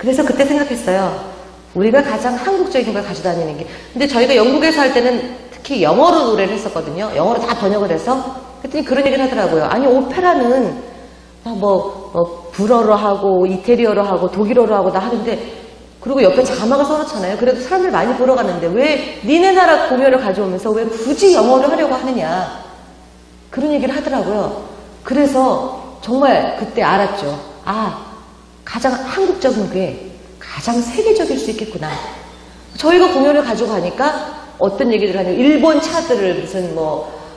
그래서 그때 생각했어요. 우리가 가장 한국적인 걸 가져다니는 게. 근데 저희가 영국에서 할 때는 특히 영어로 노래를 했었거든요. 영어로 다 번역을 해서. 그랬더니 그런 얘기를 하더라고요. 아니, 오페라는 불어로 하고, 이태리어로 하고, 독일어로 하고 다 하는데, 그리고 옆에 자막을 써놓잖아요. 그래도 사람들 많이 보러 갔는데, 왜 니네 나라 공연을 가져오면서 왜 굳이 영어를 하려고 하느냐. 그런 얘기를 하더라고요. 그래서 정말 그때 알았죠. 아, 가장 한국적인 게 가장 세계적일 수 있겠구나. 저희가 공연을 가져가니까 어떤 얘기들 하냐면 일본 차들을 무슨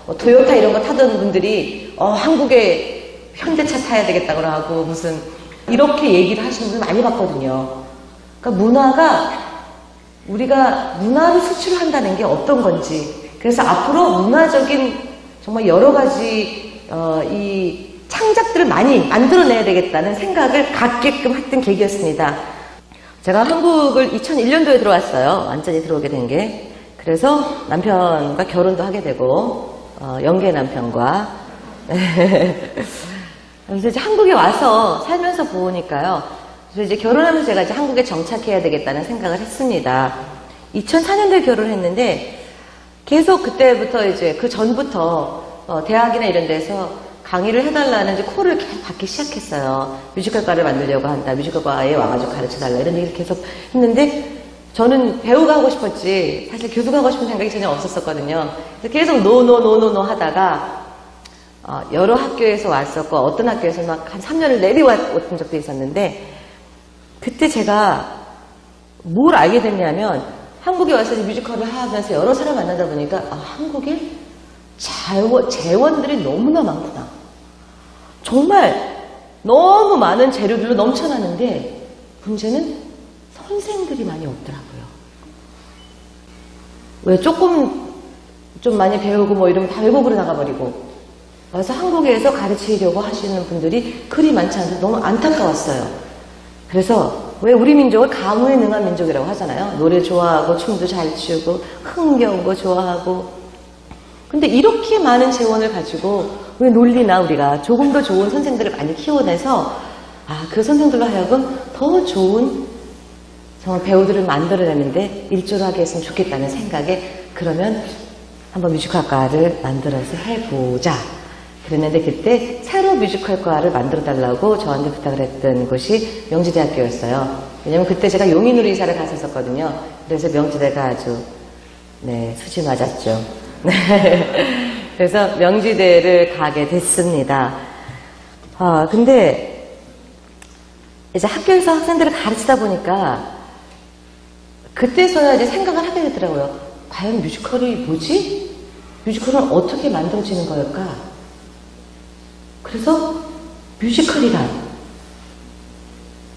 토요타 이런 거 타던 분들이 한국에 현대차 타야 되겠다고 하고 무슨 이렇게 얘기를 하시는 분들 많이 봤거든요. 그러니까 문화가 우리가 문화를 수출한다는 게 어떤 건지 그래서 앞으로 문화적인 정말 여러 가지 이 창작들을 많이 만들어내야 되겠다는 생각을 갖게끔 했던 계기였습니다. 제가 한국을 2001년도에 들어왔어요. 완전히 들어오게 된 게. 그래서 남편과 결혼도 하게 되고 영계 남편과 그래서 이제 한국에 와서 살면서 보니까요. 그래서 이제 결혼하면서 제가 이제 한국에 정착해야 되겠다는 생각을 했습니다. 2004년도에 결혼했는데 계속 그때부터 이제 그 전부터 대학이나 이런 데서 강의를 해달라는 이제 콜을 계속 받기 시작했어요. 뮤지컬과를 만들려고 한다. 뮤지컬과에 와가지고 가르쳐달라. 이런 얘기를 계속 했는데 저는 배우가 하고 싶었지 사실 교수가 하고 싶은 생각이 전혀 없었었거든요. 그래서 계속 노 하다가 여러 학교에서 왔었고 어떤 학교에서 막 한 3년을 내리왔던 적도 있었는데 그때 제가 뭘 알게 됐냐면 한국에 와서 뮤지컬을 하면서 여러 사람 만나다 보니까 한국에 재원들이 너무나 많구나. 정말 너무 많은 재료들로 넘쳐나는데 문제는 선생들이 많이 없더라고요. 왜 조금 좀 많이 배우고 이러면 다 외국으로 나가버리고 와서 한국에서 가르치려고 하시는 분들이 그리 많지 않아서 너무 안타까웠어요. 그래서 왜 우리 민족을 가무에 능한 민족이라고 하잖아요. 노래 좋아하고 춤도 잘 추고 흥겨운 거 좋아하고 근데 이렇게 많은 재원을 가지고 왜 논리나 우리가 조금 더 좋은 선생들을 많이 키워내서 그 선생들로 하여금 더 좋은 정말 배우들을 만들어내는데 일조를 하게 했으면 좋겠다는 생각에 그러면 한번 뮤지컬과를 만들어서 해보자. 그랬는데 그때 새로 뮤지컬과를 만들어달라고 저한테 부탁을 했던 곳이 명지대학교였어요. 왜냐면 그때 제가 용인으로 이사를 갔었거든요. 그래서 명지대가 아주 수지 맞았죠. 그래서 명지대를 가게 됐습니다. 근데 이제 학교에서 학생들을 가르치다 보니까 그때서야 이제 생각을 하게 되더라고요. 과연 뮤지컬이 뭐지? 뮤지컬은 어떻게 만들어지는 걸까? 그래서 뮤지컬이란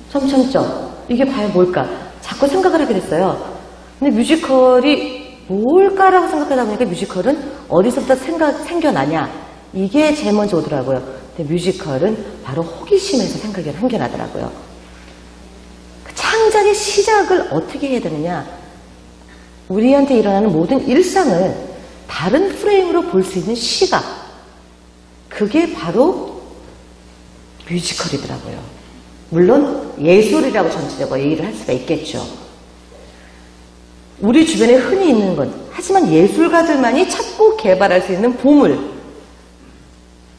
점점점 이게 과연 뭘까? 자꾸 생각을 하게 됐어요. 근데 뮤지컬이 뭘까라고 생각하다 보니까 뮤지컬은 어디서부터 생겨나냐 이게 제일 먼저 오더라고요. 근데 뮤지컬은 바로 호기심에서 생각이 생겨나더라고요. 그 창작의 시작을 어떻게 해야 되느냐 우리한테 일어나는 모든 일상을 다른 프레임으로 볼 수 있는 시각 그게 바로 뮤지컬이더라고요. 물론 예술이라고 전체적으로 얘기를 할 수가 있겠죠. 우리 주변에 흔히 있는 것 하지만 예술가들만이 찾고 개발할 수 있는 보물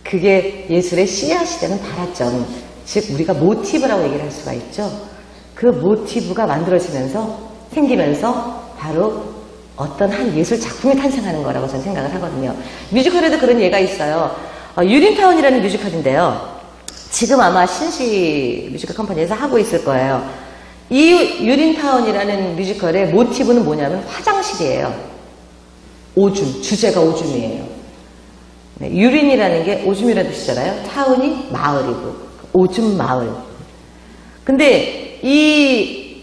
그게 예술의 씨앗이 되는 발화점 즉 우리가 모티브라고 얘기를 할 수가 있죠. 그 모티브가 만들어지면서 생기면서 바로 어떤 한 예술 작품이 탄생하는 거라고 저는 생각을 하거든요. 뮤지컬에도 그런 예가 있어요. 유린타운이라는 뮤지컬인데요. 지금 아마 신시 뮤지컬 컴퍼니에서 하고 있을 거예요. 이 유린타운이라는 뮤지컬의 모티브는 뭐냐면 화장실이에요. 오줌, 주제가 오줌이에요. 유린이라는 게 오줌이라는 뜻이잖아요. 타운이 마을이고 오줌 마을. 근데 이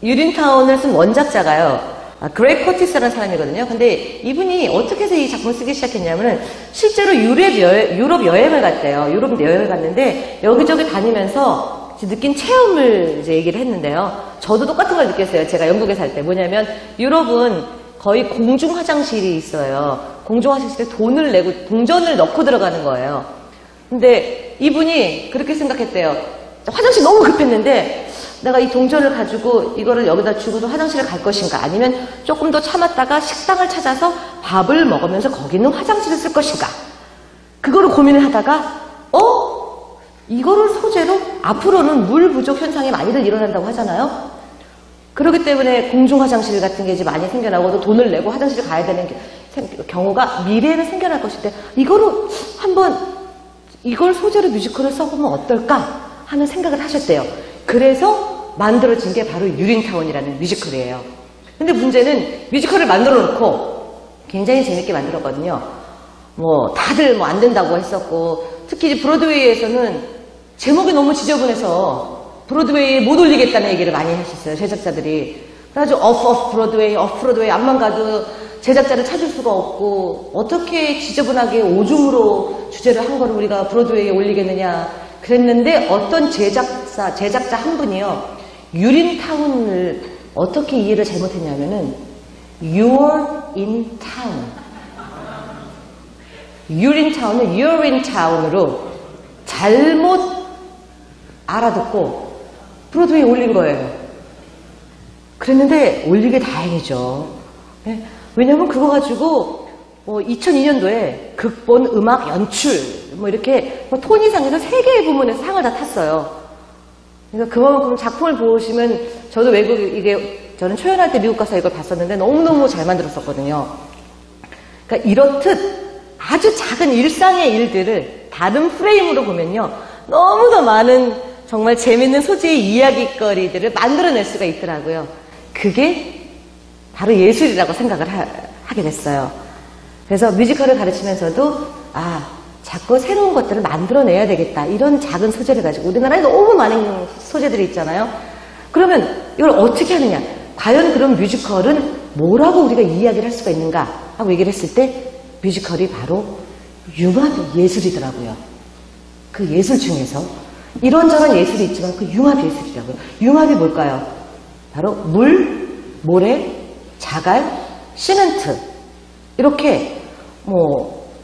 유린타운을 쓴 원작자가요. 그레이 커티스라는 사람이거든요. 근데 이분이 어떻게 해서 이 작품을 쓰기 시작했냐면은 실제로 유럽 여행을 갔대요. 유럽 여행을 갔는데 여기저기 다니면서 느낀 체험을 이제 얘기를 했는데요. 저도 똑같은 걸 느꼈어요. 제가 영국에 살 때. 뭐냐면 유럽은 거의 공중 화장실이 있어요. 공중 화장실에 돈을 내고 동전을 넣고 들어가는 거예요. 근데 이분이 그렇게 생각했대요. 화장실 너무 급했는데 내가 이 동전을 가지고 이거를 여기다 주고서 화장실을 갈 것인가, 아니면 조금 더 참았다가 식당을 찾아서 밥을 먹으면서 거기는 화장실을 쓸 것인가, 그거를 고민을 하다가 이거를 소재로 앞으로는 물 부족 현상이 많이들 일어난다고 하잖아요. 그렇기 때문에 공중 화장실 같은 게 이제 많이 생겨나고 또 돈을 내고 화장실을 가야 되는 경우가 미래에는 생겨날 것인데, 이거를 한번 이걸 소재로 뮤지컬을 써보면 어떨까 하는 생각을 하셨대요. 그래서 만들어진 게 바로 유린타운이라는 뮤지컬이에요. 근데 문제는 뮤지컬을 만들어 놓고 굉장히 재밌게 만들었거든요. 다들 안 된다고 했었고, 특히 브로드웨이에서는 제목이 너무 지저분해서 브로드웨이에 못 올리겠다는 얘기를 많이 하셨어요, 제작자들이. 그래가지고 off 브로드웨이 앞만 가도 제작자를 찾을 수가 없고, 어떻게 지저분하게 오중으로 주제를 한 거를 우리가 브로드웨이에 올리겠느냐 그랬는데, 어떤 제작자 한 분이요, 유린타운을 어떻게 이해를 잘못했냐면은 You're in town, 유린타운을 You're in town으로 잘못 알아듣고 브로드웨이에 올린 거예요. 그랬는데 올리게 다행이죠. 네? 왜냐면 그거 가지고 2002년도에 극본, 음악, 연출 이렇게 토니상에서 3개의 부문에서 상을 다 탔어요. 그러니까 그만큼 작품을 보시면, 저도 저는 초연할 때 미국 가서 이걸 봤었는데 너무너무 잘 만들었었거든요. 그러니까 이렇듯 아주 작은 일상의 일들을 다른 프레임으로 보면요, 너무나 많은 정말 재밌는 소재의 이야기거리들을 만들어낼 수가 있더라고요. 그게 바로 예술이라고 생각을 하게 됐어요. 그래서 뮤지컬을 가르치면서도 자꾸 새로운 것들을 만들어내야 되겠다, 이런 작은 소재를 가지고, 우리나라에 너무 많은 소재들이 있잖아요. 그러면 이걸 어떻게 하느냐, 과연 그럼 뮤지컬은 뭐라고 우리가 이야기를 할 수가 있는가 하고 얘기를 했을 때, 뮤지컬이 바로 융합 예술이더라고요. 그 예술 중에서 이런저런 예술이 있지만 그 융합 예술이라고요. 융합이 뭘까요? 바로 물, 모래, 자갈, 시멘트, 이렇게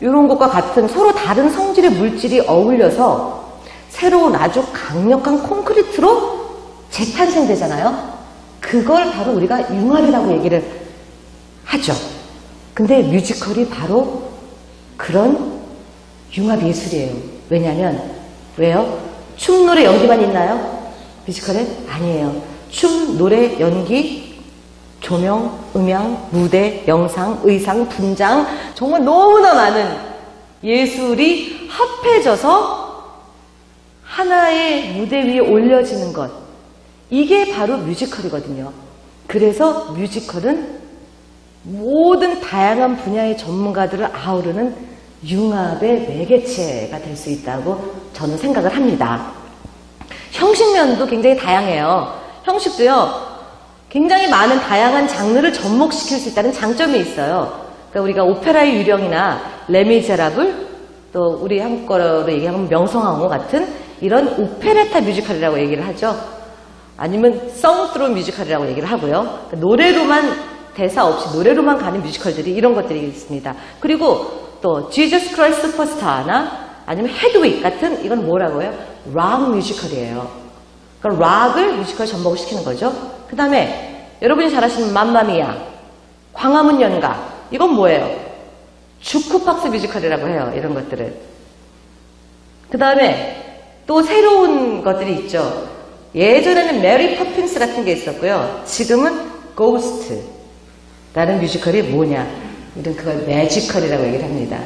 이런 것과 같은 서로 다른 성질의 물질이 어울려서 새로운 아주 강력한 콘크리트로 재탄생되잖아요. 그걸 바로 우리가 융합이라고 얘기를 하죠. 근데 뮤지컬이 바로 그런 융합 예술이에요. 왜요? 춤, 노래, 연기만 있나요? 뮤지컬은 아니에요. 춤, 노래, 연기, 조명, 음향, 무대, 영상, 의상, 분장, 정말 너무나 많은 예술이 합해져서 하나의 무대 위에 올려지는 것, 이게 바로 뮤지컬이거든요. 그래서 뮤지컬은 모든 다양한 분야의 전문가들을 아우르는 융합의 매개체가 될 수 있다고 저는 생각을 합니다. 형식면도 굉장히 다양해요. 형식도요, 굉장히 많은 다양한 장르를 접목시킬 수 있다는 장점이 있어요. 그러니까 우리가 오페라의 유령이나 레미제라블, 또 우리 한국어로 얘기하면 명성황후 같은 이런 오페레타 뮤지컬이라고 얘기를 하죠. 아니면 송-트루 뮤지컬이라고 얘기를 하고요. 그러니까 노래로만, 대사 없이 노래로만 가는 뮤지컬들이, 이런 것들이 있습니다. 그리고 또 지저스 크라이스트 슈퍼스타나 아니면 헤드윅 같은, 이건 뭐라고 해요? 락 뮤지컬이에요. 그러니까 락을 뮤지컬 접목을 시키는 거죠. 그 다음에 여러분이 잘 아시는 맘마미아, 광화문 연가, 이건 뭐예요? 주크박스 뮤지컬이라고 해요. 이런 것들을. 그 다음에 또 새로운 것들이 있죠. 예전에는 메리 퍼핀스 같은 게 있었고요. 지금은 고스트라는 뮤지컬이 뭐냐, 이런 그걸 매지컬이라고 얘기를 합니다.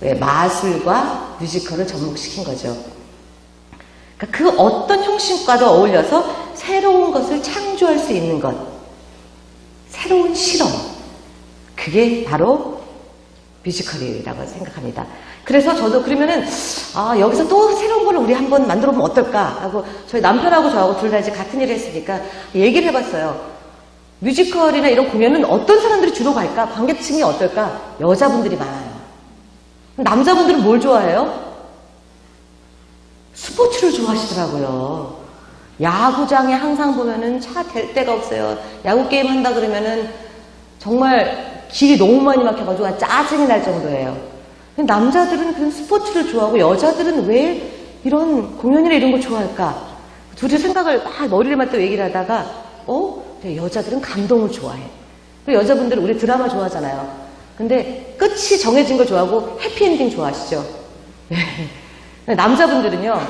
왜? 마술과 뮤지컬을 접목시킨 거죠. 그러니까 그 어떤 형식과도 어울려서 새로운 것을 창조할 수 있는 것, 새로운 실험, 그게 바로 뮤지컬이라고 생각합니다. 그래서 저도 그러면은 여기서 또 새로운 걸 우리 한번 만들어 보면 어떨까 하고, 저희 남편하고 저하고 둘 다 이제 같은 일을 했으니까 얘기를 해봤어요. 뮤지컬이나 이런 공연은 어떤 사람들이 주로 갈까? 관객층이 어떨까? 여자분들이 많아요. 남자분들은 뭘 좋아해요? 스포츠를 좋아하시더라고요. 야구장에 항상 보면은 차 댈 데가 없어요. 야구 게임 한다 그러면은 정말 길이 너무 많이 막혀가지고 짜증이 날 정도예요. 남자들은 그런 스포츠를 좋아하고 여자들은 왜 이런 공연이나 이런 걸 좋아할까? 둘이 생각을 막 머리를 맞대고 얘기를 하다가 여자들은 감동을 좋아해. 그리고 여자분들은 우리 드라마 좋아하잖아요. 근데 끝이 정해진 걸 좋아하고 해피엔딩 좋아하시죠? 남자분들은요,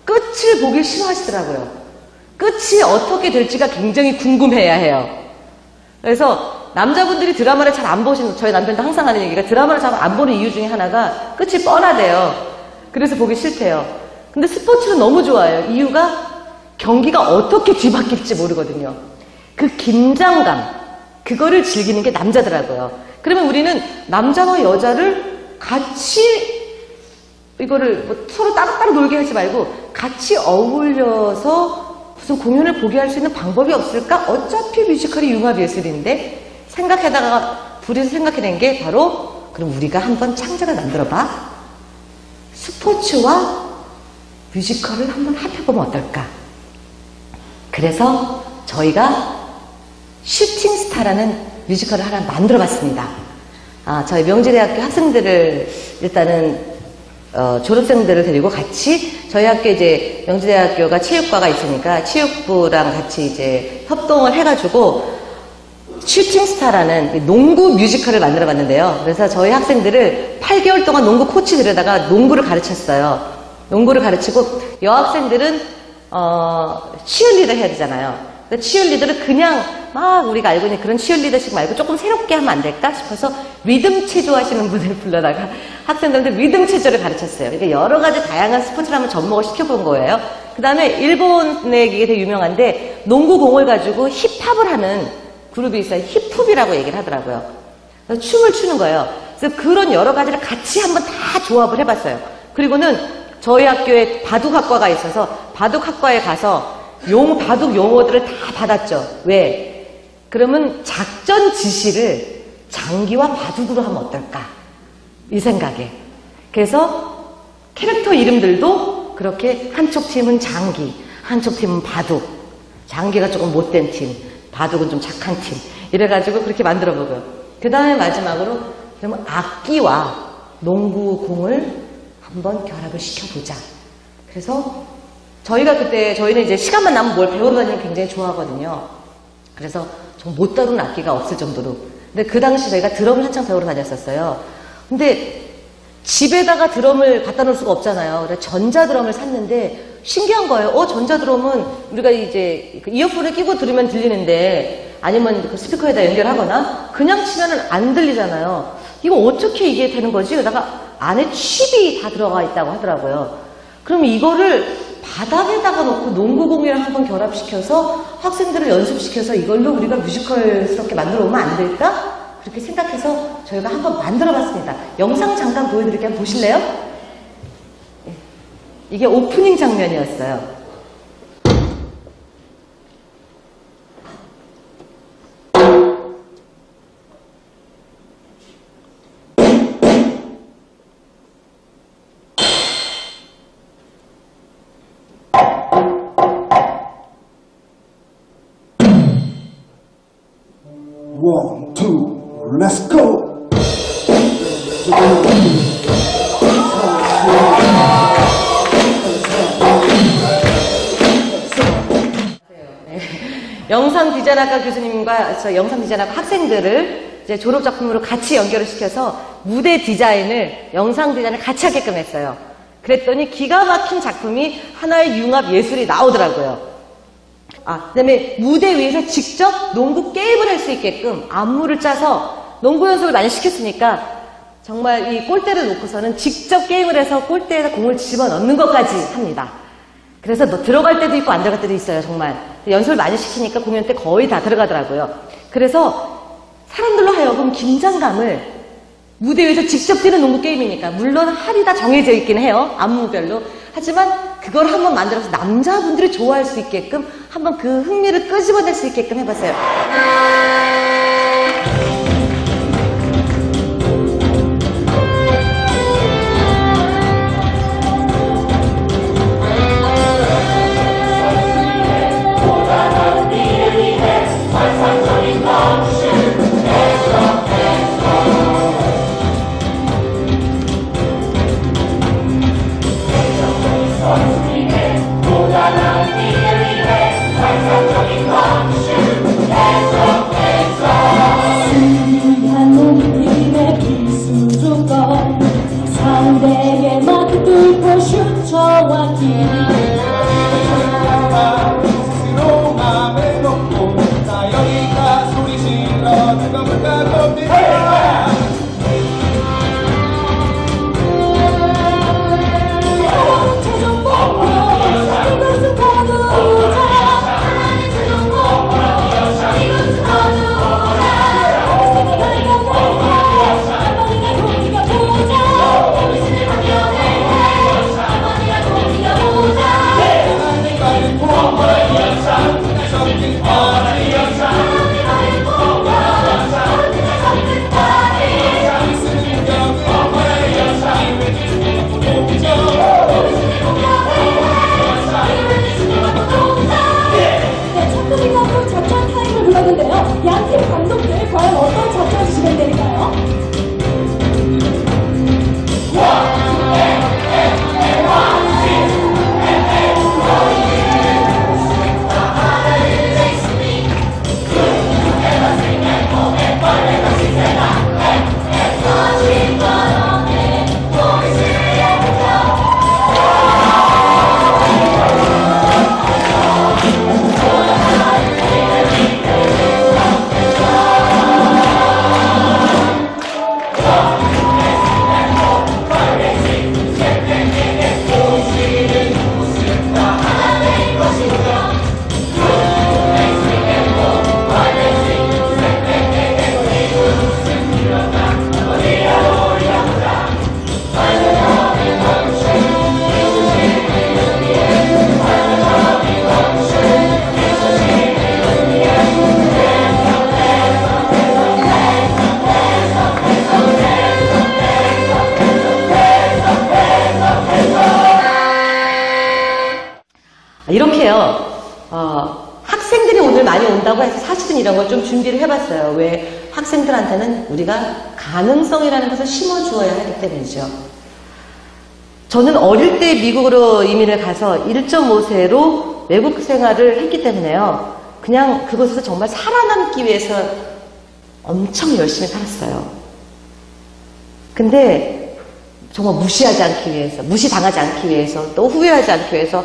끝을 보기 싫어하시더라고요. 끝이 어떻게 될지가 굉장히 궁금해야 해요. 그래서 남자분들이 드라마를 잘 안 보시는, 저희 남편도 항상 하는 얘기가 드라마를 잘 안 보는 이유 중에 하나가 끝이 뻔하대요. 그래서 보기 싫대요. 근데 스포츠는 너무 좋아해요. 이유가 경기가 어떻게 뒤바뀔지 모르거든요. 그 긴장감, 그거를 즐기는 게 남자더라고요. 그러면 우리는 남자와 여자를 같이 이거를 뭐 서로 따로따로 놀게 하지 말고 같이 어울려서 무슨 공연을 보게 할 수 있는 방법이 없을까? 어차피 뮤지컬이 융합예술인데 생각하다가 둘이서 생각해낸 게 바로 그럼 우리가 한번 창작을 만들어봐. 스포츠와 뮤지컬을 한번 합해보면 어떨까? 그래서 저희가 슈팅스타라는 뮤지컬을 하나 만들어봤습니다. 저희 명지대학교 학생들을 일단은 졸업생들을 데리고 같이 저희 학교 이제 명지대학교가 체육과가 있으니까 체육부랑 같이 이제 협동을 해가지고 슈팅스타라는 농구 뮤지컬을 만들어봤는데요. 그래서 저희 학생들을 8개월 동안 농구 코치 들여다가 농구를 가르쳤어요. 농구를 가르치고 여학생들은 치어리더 해야 되잖아요. 치어리더를 그냥 막 우리가 알고 있는 그런 치어리더식 말고 조금 새롭게 하면 안 될까 싶어서 리듬 체조 하시는 분을 불러다가 학생들한테 리듬 체조를 가르쳤어요. 그러니까 여러 가지 다양한 스포츠를 한번 접목을 시켜본 거예요. 그 다음에 일본에 이게 되게 유명한데 농구공을 가지고 힙합을 하는 그룹이 있어요. 힙합이라고 얘기를 하더라고요. 그래서 춤을 추는 거예요. 그래서 그런 여러 가지를 같이 한번 다 조합을 해봤어요. 그리고는 저희 학교에 바둑학과가 있어서 바둑학과에 가서 바둑 용어들을 다 받았죠. 왜? 그러면 작전 지시를 장기와 바둑으로 하면 어떨까? 이 생각에. 그래서 캐릭터 이름들도 그렇게 한쪽 팀은 장기, 한쪽 팀은 바둑. 장기가 조금 못된 팀, 바둑은 좀 착한 팀. 이래가지고 그렇게 만들어보고요. 그 다음에 마지막으로 그러면 악기와 농구공을 한번 결합을 시켜보자. 그래서 저희는 이제 시간만 나면 뭘 배우러 다니는 걸 굉장히 좋아하거든요. 그래서 좀 못 다루는 악기가 없을 정도로. 근데 그 당시 저희가 드럼을 한창 배우러 다녔었어요. 근데 집에다가 드럼을 갖다 놓을 수가 없잖아요. 그래서 전자드럼을 샀는데 신기한 거예요. 전자드럼은 우리가 이제 이어폰을 끼고 들으면 들리는데 아니면 그 스피커에다 연결하거나 그냥 치면은 안 들리잖아요. 이거 어떻게 이게 되는 거지? 그러다가 안에 칩이 다 들어가 있다고 하더라고요. 그럼 이거를 바닥에다가 놓고 농구공이랑 한번 결합시켜서 학생들을 연습시켜서 이걸로 우리가 뮤지컬스럽게 만들어 오면 안 될까? 그렇게 생각해서 저희가 한번 만들어 봤습니다. 영상 잠깐 보여드릴게요. 한번 보실래요? 이게 오프닝 장면이었어요. One, two, let's go. 영상 디자인학과 교수님과 저 영상 디자인학과 학생들을 이제 졸업 작품으로 같이 연결을 시켜서 무대 디자인을 영상 디자인을 같이 하게끔 했어요. 그랬더니 기가 막힌 작품이 하나의 융합 예술이 나오더라고요. 그다음에 무대 위에서 직접 농구 게임을 할 수 있게끔 안무를 짜서 농구 연습을 많이 시켰으니까 정말 이 골대를 놓고서는 직접 게임을 해서 골대에다 공을 집어넣는 것까지 합니다. 그래서 들어갈 때도 있고 안 들어갈 때도 있어요. 정말 연습을 많이 시키니까 공연 때 거의 다 들어가더라고요. 그래서 사람들로 하여금 긴장감을 무대 위에서 직접 뛰는 농구 게임이니까 물론 할이 다 정해져 있긴 해요. 안무별로. 하지만 그걸 한번 만들어서 남자분들이 좋아할 수 있게끔 한번 그 흥미를 끄집어낼 수 있게끔 해봤어요. 선수님의 고단한 일 학생들이 오늘 많이 온다고 해서 사실은 이런 걸 좀 준비를 해봤어요. 왜? 학생들한테는 우리가 가능성이라는 것을 심어주어야 하기 때문이죠. 저는 어릴 때 미국으로 이민을 가서 1.5세로 외국 생활을 했기 때문에요. 그냥 그곳에서 정말 살아남기 위해서 엄청 열심히 살았어요. 근데 정말 무시하지 않기 위해서, 무시당하지 않기 위해서, 또 후회하지 않기 위해서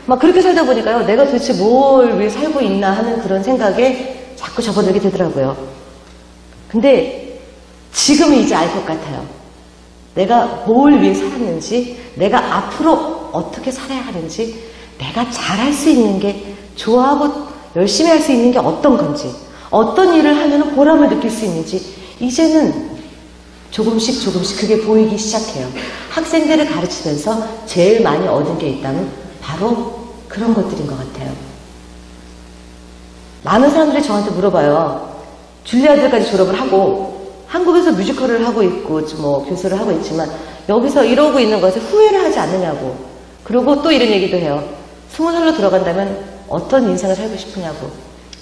막 그렇게 살다 보니까요. 내가 도대체 뭘 위해 살고 있나 하는 그런 생각에 자꾸 접어들게 되더라고요. 근데 지금은 이제 알 것 같아요. 내가 뭘 위해 살았는지, 내가 앞으로 어떻게 살아야 하는지, 내가 잘할 수 있는 게, 좋아하고 열심히 할 수 있는 게 어떤 건지, 어떤 일을 하면 보람을 느낄 수 있는지, 이제는 조금씩 그게 보이기 시작해요. 학생들을 가르치면서 제일 많이 얻은 게 있다면 바로 그런 것들인 것 같아요. 많은 사람들이 저한테 물어봐요. 줄리아드까지 졸업을 하고 한국에서 뮤지컬을 하고 있고 뭐 교수를 하고 있지만 여기서 이러고 있는 것에 후회를 하지 않느냐고. 그리고 또 이런 얘기도 해요. 20살로 들어간다면 어떤 인생을 살고 싶으냐고.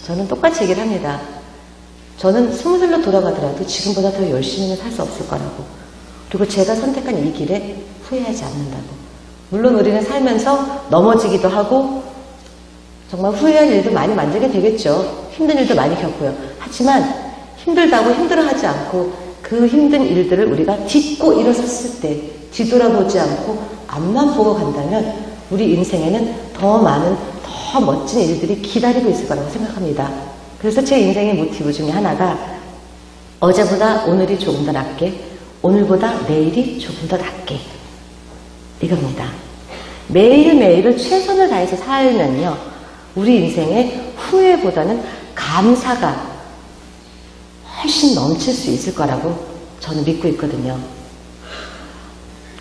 저는 똑같이 얘기를 합니다. 저는 20살로 돌아가더라도 지금보다 더 열심히는 살 수 없을 거라고. 그리고 제가 선택한 이 길에 후회하지 않는다고. 물론 우리는 살면서 넘어지기도 하고 정말 후회할 일도 많이 만들게 되겠죠. 힘든 일도 많이 겪고요. 하지만 힘들다고 힘들어하지 않고 그 힘든 일들을 우리가 딛고 일어섰을 때 뒤돌아보지 않고 앞만 보고 간다면 우리 인생에는 더 많은 더 멋진 일들이 기다리고 있을 거라고 생각합니다. 그래서 제 인생의 모티브 중에 하나가 어제보다 오늘이 조금 더 낫게, 오늘보다 내일이 조금 더 낫게, 이겁니다. 매일매일을 최선을 다해서 살면요, 우리 인생의 후회보다는 감사가 훨씬 넘칠 수 있을 거라고 저는 믿고 있거든요.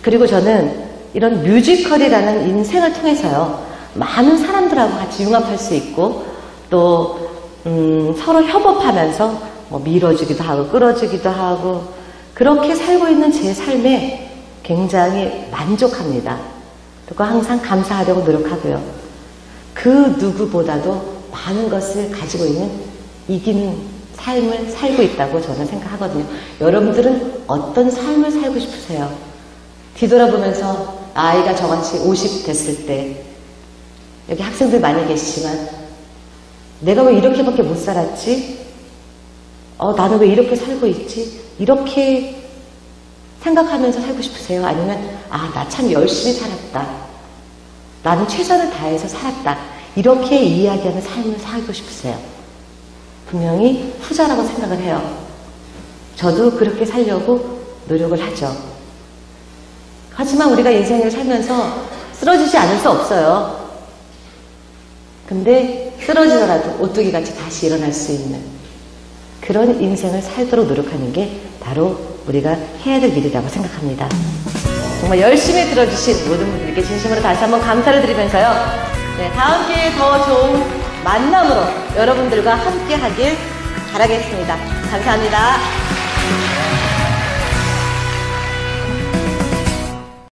그리고 저는 이런 뮤지컬이라는 인생을 통해서요, 많은 사람들하고 같이 융합할 수 있고 또 서로 협업하면서 뭐 밀어주기도 하고 끌어주기도 하고 그렇게 살고 있는 제 삶에 굉장히 만족합니다. 그리고 항상 감사하려고 노력하고요. 그 누구보다도 많은 것을 가지고 있는 이기는 삶을 살고 있다고 저는 생각하거든요. 여러분들은 어떤 삶을 살고 싶으세요? 뒤돌아보면서 아이가 저같이 50 됐을 때, 여기 학생들 많이 계시지만 내가 왜 이렇게밖에 못 살았지? 나는 왜 이렇게 살고 있지? 이렇게 생각하면서 살고 싶으세요? 아니면 나 참 열심히 살았다. 나는 최선을 다해서 살았다. 이렇게 이야기하는 삶을 살고 싶으세요? 분명히 후자라고 생각을 해요. 저도 그렇게 살려고 노력을 하죠. 하지만 우리가 인생을 살면서 쓰러지지 않을 수 없어요. 근데 쓰러지더라도 오뚜기같이 다시 일어날 수 있는 그런 인생을 살도록 노력하는 게 바로 우리가 해야 될 일이라고 생각합니다. 정말 열심히 들어주신 모든 분들께 진심으로 다시 한번 감사를 드리면서요. 네, 다음 기회에 더 좋은 만남으로 여러분들과 함께 하길 바라겠습니다. 감사합니다.